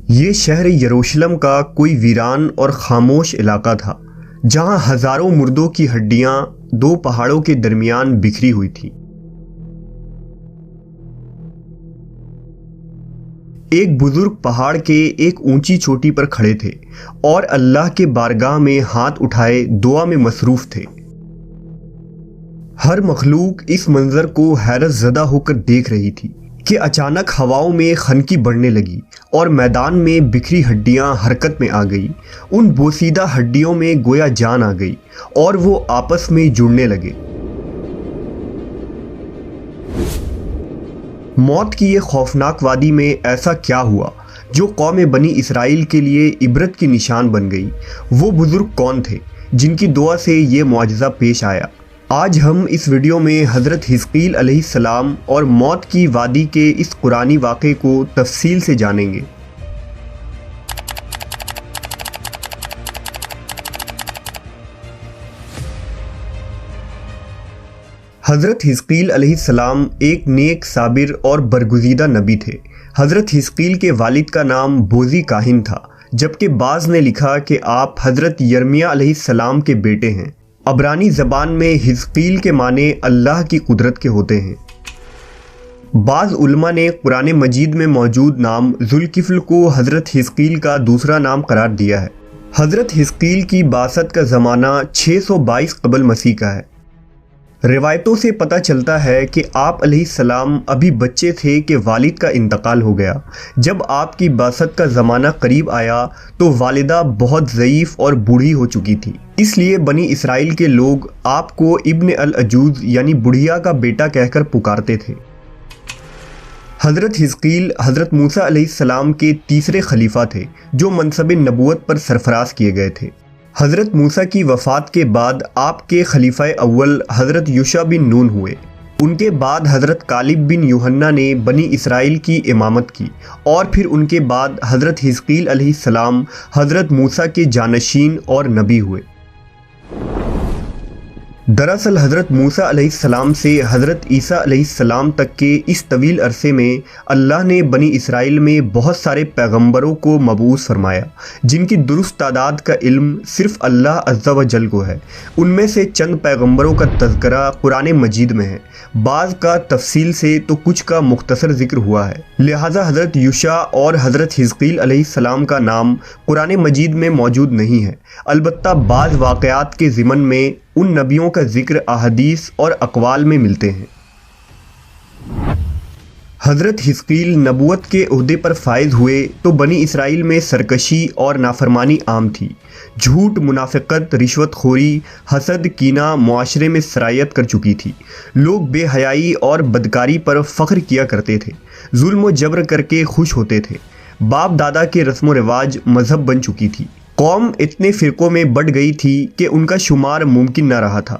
یہ شہر یروشلم کا کوئی ویران اور خاموش علاقہ تھا جہاں ہزاروں مردوں کی ہڈیاں دو پہاڑوں کے درمیان بکھری ہوئی تھیں۔ ایک بزرگ پہاڑ کے ایک اونچی چوٹی پر کھڑے تھے اور اللہ کے بارگاہ میں ہاتھ اٹھائے دعا میں مصروف تھے۔ ہر مخلوق اس منظر کو حیرت زدہ ہو کر دیکھ رہی تھی کہ اچانک ہواؤں میں خنکی بڑھنے لگی اور میدان میں بکھری ہڈیاں حرکت میں آ گئی۔ ان بوسیدہ ہڈیوں میں گویا جان آ گئی اور وہ آپس میں جڑنے لگے۔ موت کی یہ خوفناک وادی میں ایسا کیا ہوا جو قوم بنی اسرائیل کے لیے عبرت کی نشان بن گئی؟ وہ بزرگ کون تھے جن کی دعا سے یہ معجزہ پیش آیا؟ آج ہم اس ویڈیو میں حضرت حزقیل علیہ السلام اور موت کی وادی کے اس قرآنی واقعے کو تفصیل سے جانیں گے۔ حضرت حزقیل علیہ السلام ایک نیک، صابر اور برگزیدہ نبی تھے۔ حضرت حزقیل کے والد کا نام بوزی کاہن تھا، جبکہ بعض نے لکھا کہ آپ حضرت یرمیہ علیہ السلام کے بیٹے ہیں۔ عبرانی زبان میں حزقیل کے معنی اللہ کی قدرت کے ہوتے ہیں۔ بعض علماء نے قرآن مجید میں موجود نام ذوالکفل کو حضرت حزقیل کا دوسرا نام قرار دیا ہے۔ حضرت حزقیل کی بعثت کا زمانہ 622 قبل مسیح کا ہے۔ روایتوں سے پتہ چلتا ہے کہ آپ علیہ السلام ابھی بچے تھے کہ والد کا انتقال ہو گیا۔ جب آپ کی بعثت کا زمانہ قریب آیا تو والدہ بہت ضعیف اور بوڑھی ہو چکی تھی، اس لیے بنی اسرائیل کے لوگ آپ کو ابن العجوز یعنی بڑھیا کا بیٹا کہہ کر پکارتے تھے۔ حضرت حزقیل حضرت موسیٰ علیہ السلام کے تیسرے خلیفہ تھے جو منصب نبوت پر سرفراز کیے گئے تھے۔ حضرت موسیٰ کی وفات کے بعد آپ کے خلیفہ اول حضرت یوشع بن نون ہوئے۔ ان کے بعد حضرت کالب بن یوحنا نے بنی اسرائیل کی امامت کی اور پھر ان کے بعد حضرت حزقیل علیہ السلام حضرت موسیٰ کے جانشین اور نبی ہوئے۔ دراصل حضرت موسیٰ علیہ السلام سے حضرت عیسیٰ علیہ السلام تک کے اس طویل عرصے میں اللہ نے بنی اسرائیل میں بہت سارے پیغمبروں کو مبعوث فرمایا جن کی درست تعداد کا علم صرف اللہ عز و جل کو ہے۔ ان میں سے چند پیغمبروں کا تذکرہ قرآن مجید میں ہے، بعض کا تفصیل سے تو کچھ کا مختصر ذکر ہوا ہے، لہٰذا حضرت یوشع اور حضرت حزقیل علیہ السلام کا نام قرآن مجید میں موجود نہیں ہے۔ البتہ بعض واقعات کے ضمن میں ان نبیوں کا ذکر احادیث اور اقوال میں ملتے ہیں۔ حضرت حزقیل نبوت کے عہدے پر فائز ہوئے تو بنی اسرائیل میں سرکشی اور نافرمانی عام تھی۔ جھوٹ، منافقت، رشوت خوری، حسد، کینہ معاشرے میں سرایت کر چکی تھی۔ لوگ بے حیائی اور بدکاری پر فخر کیا کرتے تھے، ظلم و جبر کر کے خوش ہوتے تھے۔ باپ دادا کے رسم و رواج مذہب بن چکی تھی۔ قوم اتنے فرقوں میں بٹ گئی تھی کہ ان کا شمار ممکن نہ رہا تھا۔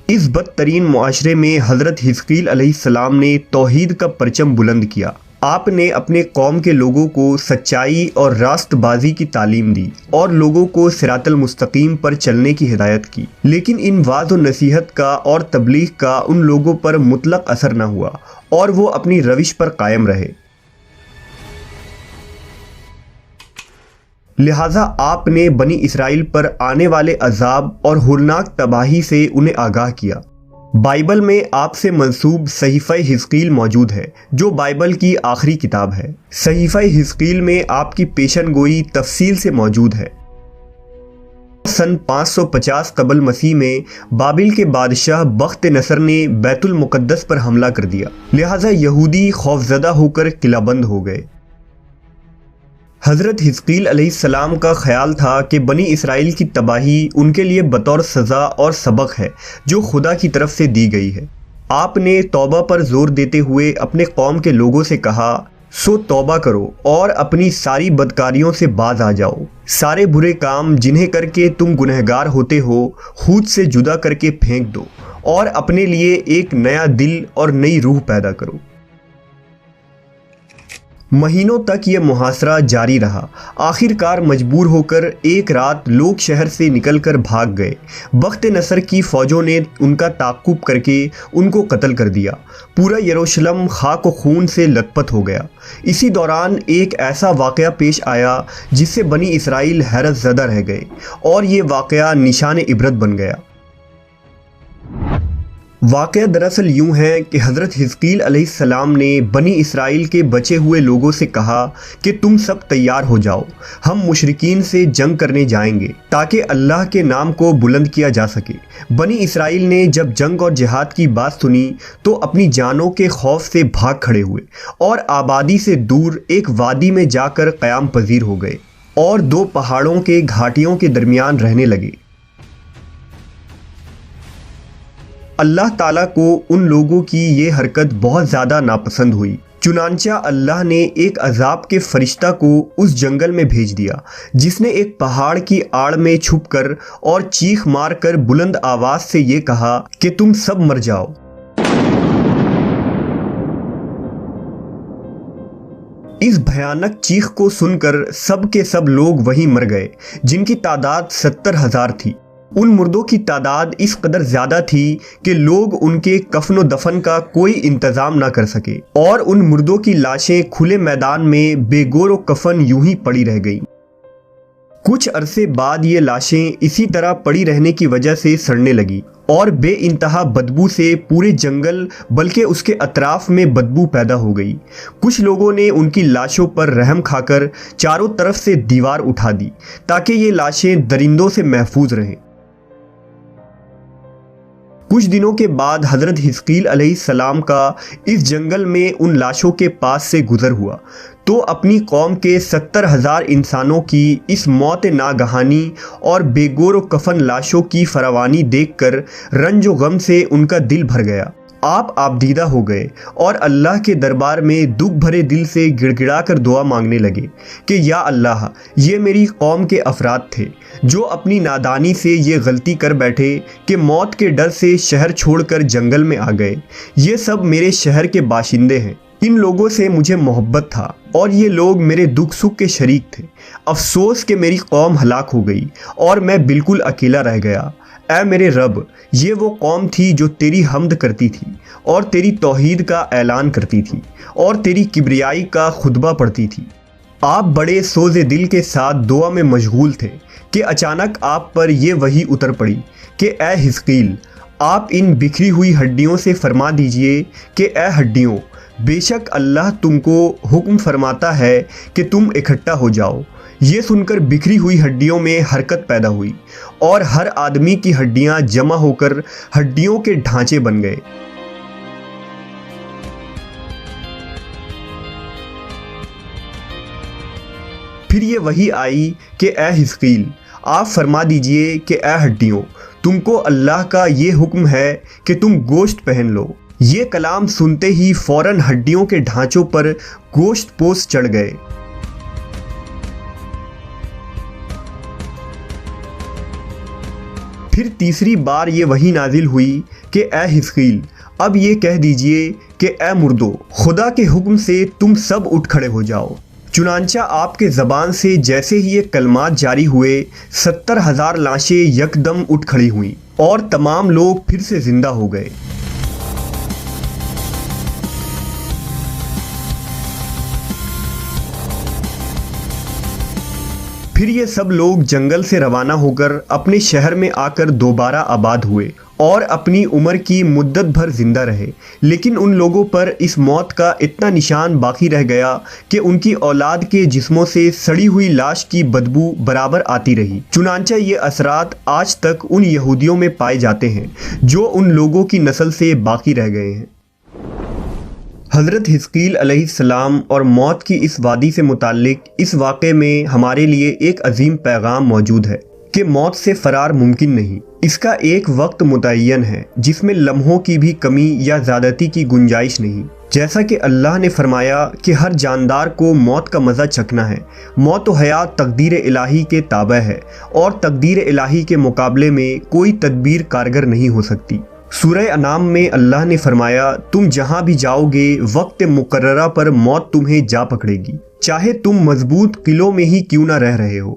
اس بدترین معاشرے میں حضرت حزقیل علیہ السلام نے توحید کا پرچم بلند کیا۔ آپ نے اپنے قوم کے لوگوں کو سچائی اور راست بازی کی تعلیم دی اور لوگوں کو صراط المستقیم پر چلنے کی ہدایت کی، لیکن ان وعظ و نصیحت کا اور تبلیغ کا ان لوگوں پر مطلق اثر نہ ہوا اور وہ اپنی روش پر قائم رہے۔ لہٰذا آپ نے بنی اسرائیل پر آنے والے عذاب اور ہولناک تباہی سے انہیں آگاہ کیا۔ بائبل میں آپ سے منسوب صحیفہ حزقیل موجود ہے جو بائبل کی آخری کتاب ہے۔ صحیفہ حزقیل میں آپ کی پیشن گوئی تفصیل سے موجود ہے۔ سن 550 قبل مسیح میں بابل کے بادشاہ بخت نصر نے بیت المقدس پر حملہ کر دیا، لہٰذا یہودی خوفزدہ ہو کر قلعہ بند ہو گئے۔ حضرت حزقیل علیہ السلام کا خیال تھا کہ بنی اسرائیل کی تباہی ان کے لیے بطور سزا اور سبق ہے جو خدا کی طرف سے دی گئی ہے۔ آپ نے توبہ پر زور دیتے ہوئے اپنے قوم کے لوگوں سے کہا، سو توبہ کرو اور اپنی ساری بدکاریوں سے باز آ جاؤ۔ سارے برے کام جنہیں کر کے تم گنہگار ہوتے ہو خود سے جدا کر کے پھینک دو اور اپنے لیے ایک نیا دل اور نئی روح پیدا کرو۔ مہینوں تک یہ محاصرہ جاری رہا۔ آخرکار مجبور ہو کر ایک رات لوگ شہر سے نکل کر بھاگ گئے۔ بخت نصر کی فوجوں نے ان کا تعاقب کر کے ان کو قتل کر دیا۔ پورا یروشلم خاک و خون سے لت پت ہو گیا۔ اسی دوران ایک ایسا واقعہ پیش آیا جس سے بنی اسرائیل حیرت زدہ رہ گئے، اور یہ واقعہ نشان عبرت بن گیا۔ واقعہ دراصل یوں ہے کہ حضرت حزقیل علیہ السلام نے بنی اسرائیل کے بچے ہوئے لوگوں سے کہا کہ تم سب تیار ہو جاؤ، ہم مشرکین سے جنگ کرنے جائیں گے تاکہ اللہ کے نام کو بلند کیا جا سکے۔ بنی اسرائیل نے جب جنگ اور جہاد کی بات سنی تو اپنی جانوں کے خوف سے بھاگ کھڑے ہوئے اور آبادی سے دور ایک وادی میں جا کر قیام پذیر ہو گئے اور دو پہاڑوں کے گھاٹیوں کے درمیان رہنے لگے۔ اللہ تعالیٰ کو ان لوگوں کی یہ حرکت بہت زیادہ ناپسند ہوئی، چنانچہ اللہ نے ایک عذاب کے فرشتہ کو اس جنگل میں بھیج دیا جس نے ایک پہاڑ کی آڑ میں چھپ کر اور چیخ مار کر بلند آواز سے یہ کہا کہ تم سب مر جاؤ۔ اس بھیانک چیخ کو سن کر سب کے سب لوگ وہیں مر گئے، جن کی تعداد 70,000 تھی۔ ان مردوں کی تعداد اس قدر زیادہ تھی کہ لوگ ان کے کفن و دفن کا کوئی انتظام نہ کر سکے، اور ان مردوں کی لاشیں کھلے میدان میں بے گور و کفن یوں ہی پڑی رہ گئیں۔ کچھ عرصے بعد یہ لاشیں اسی طرح پڑی رہنے کی وجہ سے سڑنے لگی اور بے انتہا بدبو سے پورے جنگل بلکہ اس کے اطراف میں بدبو پیدا ہو گئی۔ کچھ لوگوں نے ان کی لاشوں پر رحم کھا کر چاروں طرف سے دیوار اٹھا دی تاکہ یہ لاشیں درندوں سے محفوظ رہیں۔ کچھ دنوں کے بعد حضرت حزقیل علیہ السلام کا اس جنگل میں ان لاشوں کے پاس سے گزر ہوا تو اپنی قوم کے 70,000 انسانوں کی اس موت ناگہانی اور بے گور و کفن لاشوں کی فراوانی دیکھ کر رنج و غم سے ان کا دل بھر گیا۔ آپ آبدیدہ ہو گئے اور اللہ کے دربار میں دکھ بھرے دل سے گڑ گڑا کر دعا مانگنے لگے کہ یا اللہ، یہ میری قوم کے افراد تھے جو اپنی نادانی سے یہ غلطی کر بیٹھے کہ موت کے ڈر سے شہر چھوڑ کر جنگل میں آ گئے۔ یہ سب میرے شہر کے باشندے ہیں، ان لوگوں سے مجھے محبت تھا اور یہ لوگ میرے دکھ سکھ کے شریک تھے۔ افسوس کہ میری قوم ہلاک ہو گئی اور میں بالکل اکیلا رہ گیا۔ اے میرے رب، یہ وہ قوم تھی جو تیری حمد کرتی تھی اور تیری توحید کا اعلان کرتی تھی اور تیری کبریائی کا خطبہ پڑھتی تھی۔ آپ بڑے سوز دل کے ساتھ دعا میں مشغول تھے کہ اچانک آپ پر یہ وحی اتر پڑی کہ اے حزقیل، آپ ان بکھری ہوئی ہڈیوں سے فرما دیجئے کہ اے ہڈیوں، بے شک اللہ تم کو حکم فرماتا ہے کہ تم اکٹھا ہو جاؤ۔ یہ سن کر بکھری ہوئی ہڈیوں میں حرکت پیدا ہوئی اور ہر آدمی کی ہڈیاں جمع ہو کر ہڈیوں کے ڈھانچے بن گئے۔ پھر یہ وحی آئی کہ اے حزقیل، آپ فرما دیجئے کہ اے ہڈیوں، تم کو اللہ کا یہ حکم ہے کہ تم گوشت پہن لو۔ یہ کلام سنتے ہی فوراً ہڈیوں کے ڈھانچوں پر گوشت پوش چڑھ گئے۔ پھر تیسری بار یہ وحی نازل ہوئی کہ اے حزقیل، اب یہ کہہ دیجئے کہ اے مردو، خدا کے حکم سے تم سب اٹھ کھڑے ہو جاؤ۔ چنانچہ آپ کے زبان سے جیسے ہی یہ کلمات جاری ہوئے، 70,000 لاشیں یکدم اٹھ کھڑی ہوئیں اور تمام لوگ پھر سے زندہ ہو گئے۔ پھر یہ سب لوگ جنگل سے روانہ ہو کر اپنے شہر میں آ کر دوبارہ آباد ہوئے اور اپنی عمر کی مدت بھر زندہ رہے، لیکن ان لوگوں پر اس موت کا اتنا نشان باقی رہ گیا کہ ان کی اولاد کے جسموں سے سڑی ہوئی لاش کی بدبو برابر آتی رہی۔ چنانچہ یہ اثرات آج تک ان یہودیوں میں پائے جاتے ہیں جو ان لوگوں کی نسل سے باقی رہ گئے ہیں۔ حضرت حزقیل علیہ السلام اور موت کی اس وادی سے متعلق اس واقعے میں ہمارے لیے ایک عظیم پیغام موجود ہے کہ موت سے فرار ممکن نہیں۔ اس کا ایک وقت متعین ہے جس میں لمحوں کی بھی کمی یا زیادتی کی گنجائش نہیں۔ جیسا کہ اللہ نے فرمایا کہ ہر جاندار کو موت کا مزہ چکھنا ہے۔ موت و حیات تقدیر الہی کے تابع ہے اور تقدیر الہی کے مقابلے میں کوئی تدبیر کارگر نہیں ہو سکتی۔ سورہ انعام میں اللہ نے فرمایا تم جہاں بھی جاؤ گے وقت مقررہ پر موت تمہیں جا پکڑے گی، چاہے تم مضبوط قلعوں میں ہی کیوں نہ رہ رہے ہو۔